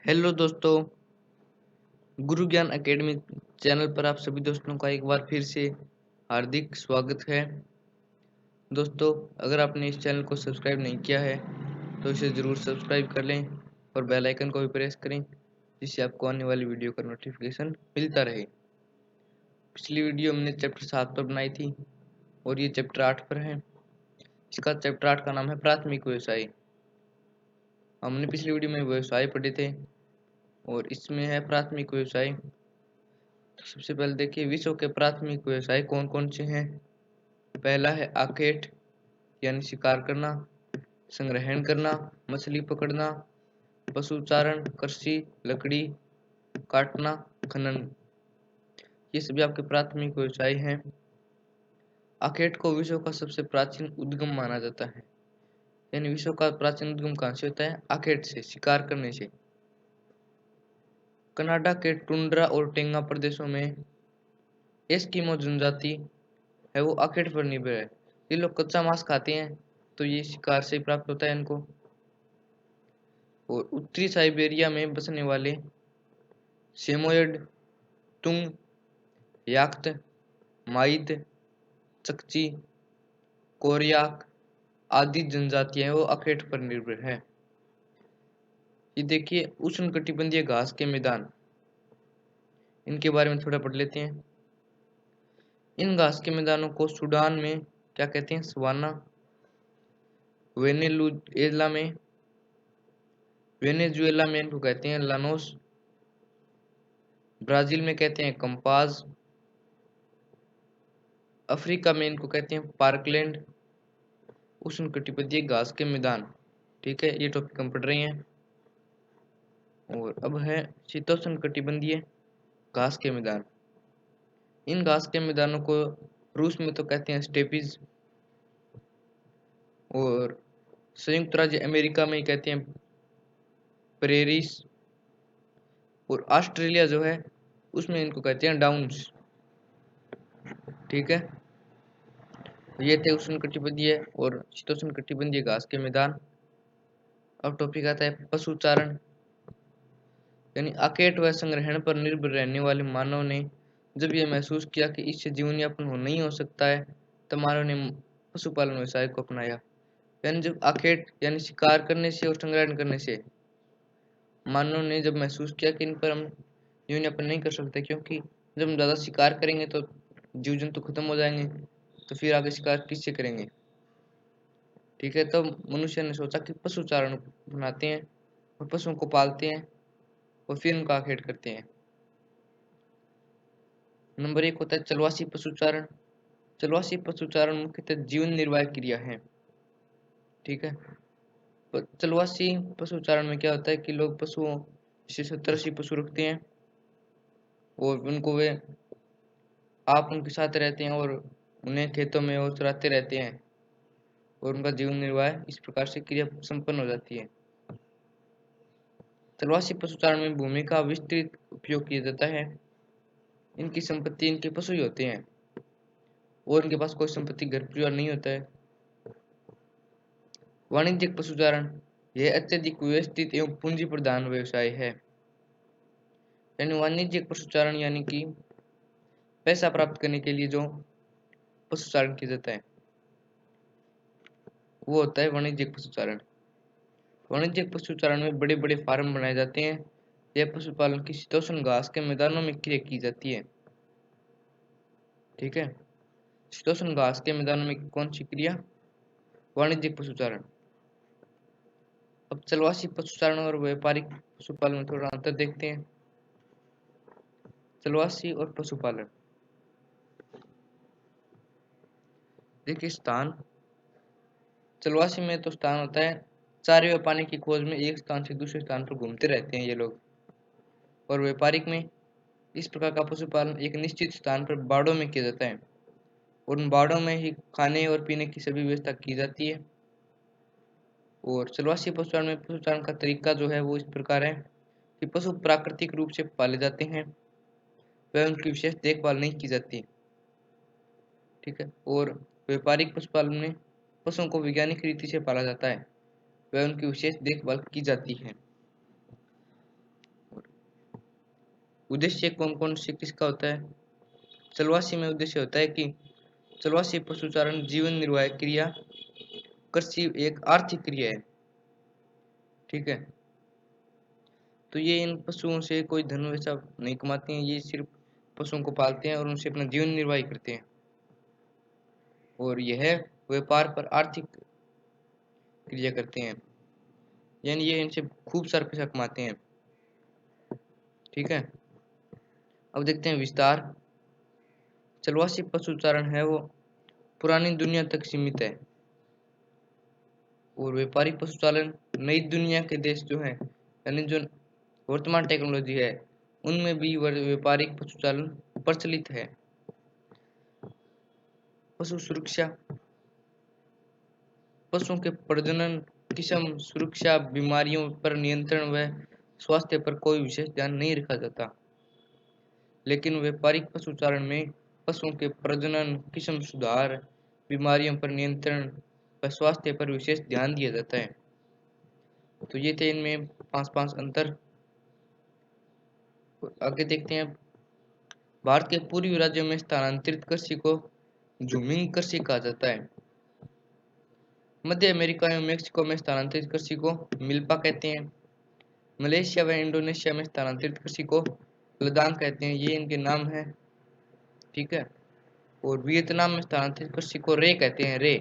Hello दोस्तों, गुरु ज्ञान academy channel पर आप सभी दोस्तों का एक बार फिर से हार्दिक स्वागत है। दोस्तों, अगर आपने इस चैनल को सब्सक्राइब नहीं किया है तो इसे ज़रूर सब्सक्राइब कर लें और बेल आइकन को भी प्रेस करें, जिससे आपको आने वाली वीडियो का नोटिफिकेशन मिलता रहे। पिछली वीडियो हमने चैप्टर 7 पर बनाई थी और ये चैप्टर 8 पर है। इसका चैप्टर 8 का नाम है प्राथमिक व्यवसाय। हमने पिछली वीडियो में व्यवसाय पढ़े थे और इसमें है प्राथमिक व्यवसाय। सबसे पहले देखिए, विश्व के प्राथमिक व्यवसाय कौन कौन से हैं। पहला है आखेट यानी शिकार करना, संग्रहण करना, मछली पकड़ना, पशुचारण, कृषि, लकड़ी काटना, खनन। ये सभी आपके प्राथमिक व्यवसाय हैं। आखेट को विश्व का सबसे प्राचीन उद्गम माना जाता है। यानी विश्व का प्राचीन उद्गम कहाँ से होता है? आखेट से, शिकार करने से। कनाडा के टुंड्रा और टेंगा प्रदेशों में एस्किमो जनजाति है वो आखेट पर निर्भर है। ये लोग कच्चा मांस खाते हैं, तो ये शिकार से प्राप्त होता है इनको। और उत्तरी साइबेरिया में बसने वाले सेमोयड, तुंग, याक्त, माइद, चकची, कोरियाक आदि जनजातियां वो आखेट पर निर्भर है। ये देखिए, उष्णकटिबंधीय घास के मैदान, इनके बारे में थोड़ा पढ़ लेते हैं। इन घास के मैदानों को सूडान में क्या कहते हैं? सवाना। वेनेजुएला में इनको कहते हैं लानोस। ब्राजील में कहते हैं कंपाज। अफ्रीका में इनको कहते हैं पार्कलैंड। उष्णकटिबंधीय घास के मैदान। ठीक है, ये टॉपिक हम पढ़ रहे हैं। और अब है शीतोष्णकटिबंधीय घास के मैदान। इन घास के मैदानों को रूस में तो कहते हैं स्टेपीज, और संयुक्त राज्य अमेरिका में कहते हैं प्रेरीज, और ऑस्ट्रेलिया जो है उसमें इनको कहते हैं डाउन्स। ठीक है, ये थे उष्णकटिबंधीय और शीतोष्णकटिबंधीय घास के मैदान। अब टॉपिक आता है पशुचारण। यानी आखेट व संग्रहण पर निर्भर रहने वाले मानव ने जब यह महसूस किया कि इससे जीवन यापन हो नहीं हो सकता है, तब मानव ने पशुपालन व्यवसाय को अपनाया। यानी जब आखेट यानी शिकार करने से और संग्रहण करने से मानव ने जब महसूस किया कि इन पर हम जीवन यापन नहीं कर सकते, क्योंकि जब हम ज़्यादा शिकार करेंगे तो जीव जंतु खत्म हो जाएंगे, तो फिर आगे शिकार किससे करेंगे। ठीक है, तब मनुष्य ने सोचा कि पशुचारण बनाते हैं और पशुओं को पालते हैं और फिर उनका आखेट करते हैं। नंबर 1 होता है चलवासी पशुचारण। चलवासी पशुचारण मुख्यतः जीवन निर्वाह क्रिया है। ठीक है, चलवासी पशुचारण में क्या होता है कि लोग पशुओं जैसे 70-80 पशु रखते हैं और उनको वे आप उनके साथ रहते हैं और उन्हें खेतों में और चराते रहते हैं और उनका जीवन निर्वाह इस प्रकार से क्रिया संपन्न हो जाती है। चलवासी पशुचारण में भूमि का विस्तृत उपयोग किया जाता है। इनकी संपत्ति इनके पशु ही होते हैं और इनके पास कोई संपत्ति घर परिवार नहीं होता है। वाणिज्यिक पशुचारण यह अत्यधिक व्यवस्थित एवं पूंजी प्रधान व्यवसाय है। यानी वाणिज्यिक पशुचारण यानी कि पैसा प्राप्त करने के लिए जो पशुचारण किया जाता है वो होता है वाणिज्यिक पशुचारण। वाणिज्यिक पशुचारण में बड़े बड़े फार्म बनाए जाते हैं। यह पशुपालन की शीतोष्ण घास के मैदानों में क्रिया की जाती है। ठीक है, शीतोष्ण घास के मैदानों में कौन सी क्रिया? वाणिज्यिक पशुचारण। अब चलवासी पशुचारण और व्यापारिक पशुपालन में थोड़ा अंतर देखते हैं। चलवासी और पशुपालन, देखिए स्थान। चलवासी में तो स्थान होता है, चारे व पानी की खोज में एक स्थान से दूसरे स्थान पर घूमते रहते हैं ये लोग। और व्यापारिक में इस प्रकार का पशुपालन एक निश्चित स्थान पर बाड़ों में किया जाता है और उन बाड़ों में ही खाने और पीने की सभी व्यवस्था की जाती है। और चलवासी पशुचारण में पशुचारण का तरीका जो है वो इस प्रकार है कि पशु प्राकृतिक रूप से पाले जाते हैं, वह उनकी विशेष देखभाल नहीं की जाती। ठीक है, और व्यापारिक पशुपालन में पशुओं को वैज्ञानिक रीति से पाला जाता है, वह उनकी विशेष देखभाल की जाती है। उद्देश्य कौन कौन से किसका होता है? चलवासी में उद्देश्य होता है कि चलवासी पशुचारण जीवन निर्वाह क्रिया, कृषि एक आर्थिक क्रिया है, ठीक है। तो ये इन पशुओं से कोई धन वैसा नहीं कमाते हैं, ये सिर्फ पशुओं को पालते हैं और उनसे अपना जीवन निर्वाह करते हैं, और यह व्यापार पर आर्थिक क्रिया करते हैं, यानी ये इनसे खूब सारा पैसा कमाते हैं, ठीक है। अब देखते हैं विस्तार। चलवासी पशुचारण है वो पुरानी दुनिया तक सीमित है, और व्यापारिक पशुचालन नई दुनिया के देश जो है, यानी जो वर्तमान टेक्नोलॉजी है, उनमें भी व्यापारिक पशुचालन प्रचलित है। पशु सुरक्षा, पशुओं के प्रजनन, किस्म, सुरक्षा, बीमारियों पर नियंत्रण व स्वास्थ्य पर कोई विशेष ध्यान नहीं रखा जाता, लेकिन व्यापारिक पशुचारण में पशुओं के प्रजनन, किस्म सुधार, बीमारियों पर नियंत्रण व स्वास्थ्य पर विशेष ध्यान दिया जाता है। तो ये थे इनमें 5 अंतर। आगे देखते हैं। भारत के पूर्वी राज्यों में स्थानांतरित कृषि को झूमिंग कृषि कहा जाता है। मध्य अमेरिका एवं मेक्सिको में स्थानांतरित कृषि को मिल्पा कहते हैं। मलेशिया व इंडोनेशिया में स्थानांतरित कृषि को लदान कहते हैं, ये इनके नाम है, ठीक है। और वियतनाम में स्थानांतरित कृषि को रे कहते हैं, रे।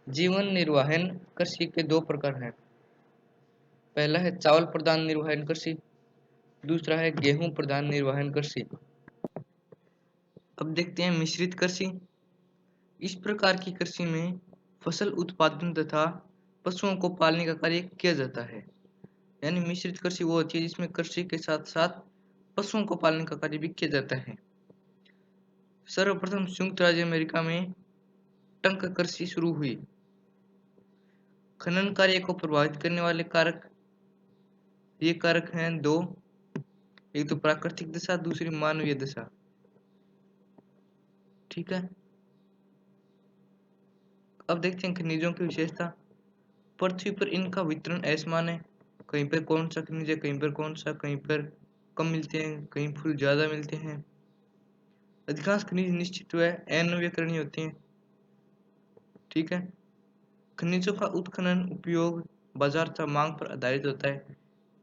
जीवन निर्वाहन कृषि के 2 प्रकार हैं। पहला है चावल प्रधान निर्वाहन कृषि, दूसरा है गेहूं प्रधान निर्वाहन कृषि। अब देखते हैं मिश्रित कृषि। इस प्रकार की कृषि में फसल उत्पादन तथा पशुओं को पालने का कार्य किया जाता है। यानी मिश्रित कृषि वो होती है जिसमें कृषि के साथ साथ पशुओं को पालने का कार्य भी किया जाता है। सर्वप्रथम संयुक्त राज्य अमेरिका में टंक कृषि शुरू हुई। खनन कार्य को प्रभावित करने वाले कारक, ये कारक हैं 2, एक तो प्राकृतिक दशा, दूसरी मानवीय दशा, ठीक है। अब देखते हैं खनिजों की विशेषता। पृथ्वी पर इनका वितरण असमान है, कहीं पर कौन सा खनिज है, कहीं पर कौन सा, कहीं पर कम मिलते हैं, कहीं फूल ज्यादा मिलते हैं। अधिकांश खनिज निश्चित व अनवीकरणीय होते हैं, ठीक है। खनिजों का उत्खनन उपयोग बाजार तथा मांग पर आधारित होता है,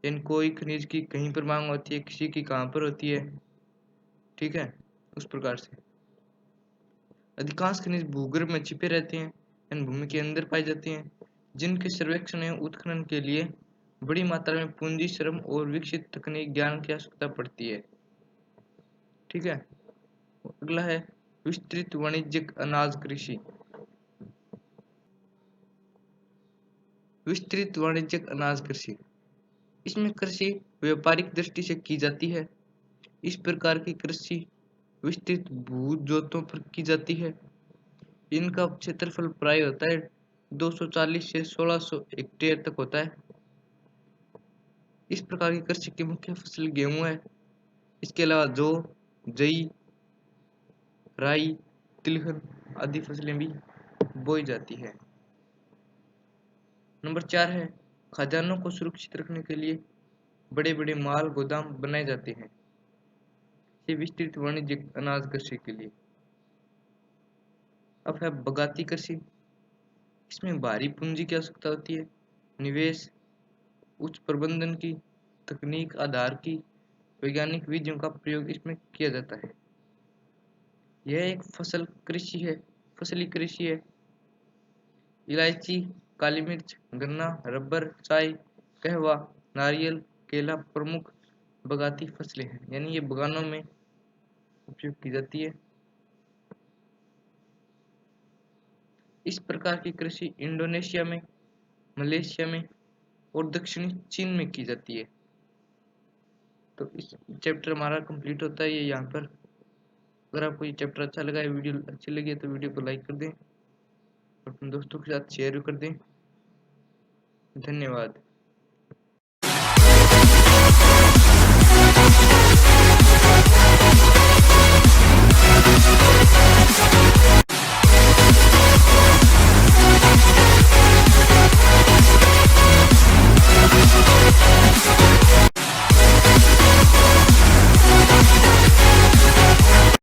यानी कोई खनिज की कहीं पर मांग होती है, किसी की कहाँ पर होती है, ठीक है, उस प्रकार से। अधिकांश खनिज भूगर्भ में छिपे रहते हैं, यानी भूमि के अंदर पाए जाते हैं, जिनके सर्वेक्षण एवं उत्खनन के लिए बड़ी मात्रा में पूंजी, श्रम और विकसित तकनीक ज्ञान की आवश्यकता पड़ती है, ठीक है। अगला है विस्तृत वाणिज्यिक अनाज कृषि। विस्तृत वाणिज्यिक अनाज कृषि, इसमें कृषि व्यापारिक दृष्टि से की जाती है। इस प्रकार की कृषि विस्तृत भू जोतों पर की जाती है। इनका क्षेत्रफल प्राय होता है 240 से 1600 हेक्टेयर तक होता है। इस प्रकार की कृषि की मुख्य फसल गेहूं है। इसके अलावा जौ, जई, राई, तिलहन आदि फसलें भी बोई जाती है। नंबर 4 है खजानों को सुरक्षित रखने के लिए बड़े बड़े माल गोदाम बनाए जाते हैं, ये विस्तृत वाणिज्यिक अनाज कृषि के लिए। अब है बगाती कृषि। इसमें भारी पूंजी की आवश्यकता होती है, निवेश, उच्च प्रबंधन की तकनीक आधार की वैज्ञानिक विधियों का प्रयोग इसमें किया जाता है। यह एक फसली कृषि है। इलायची, काली मिर्च, गन्ना, रबर, चाय, कहवा, नारियल, केला प्रमुख बगाती फसलें हैं, यानी ये बगानों में उपयोग की जाती है। इस प्रकार की कृषि इंडोनेशिया में, मलेशिया में और दक्षिणी चीन में की जाती है। तो इस चैप्टर हमारा कंप्लीट होता है ये यहाँ पर। अगर आपको ये चैप्टर अच्छा लगा है, वीडियो अच्छी लगी है, तो वीडियो को लाइक कर दें और अपने दोस्तों के साथ शेयर कर दें। धन्यवाद।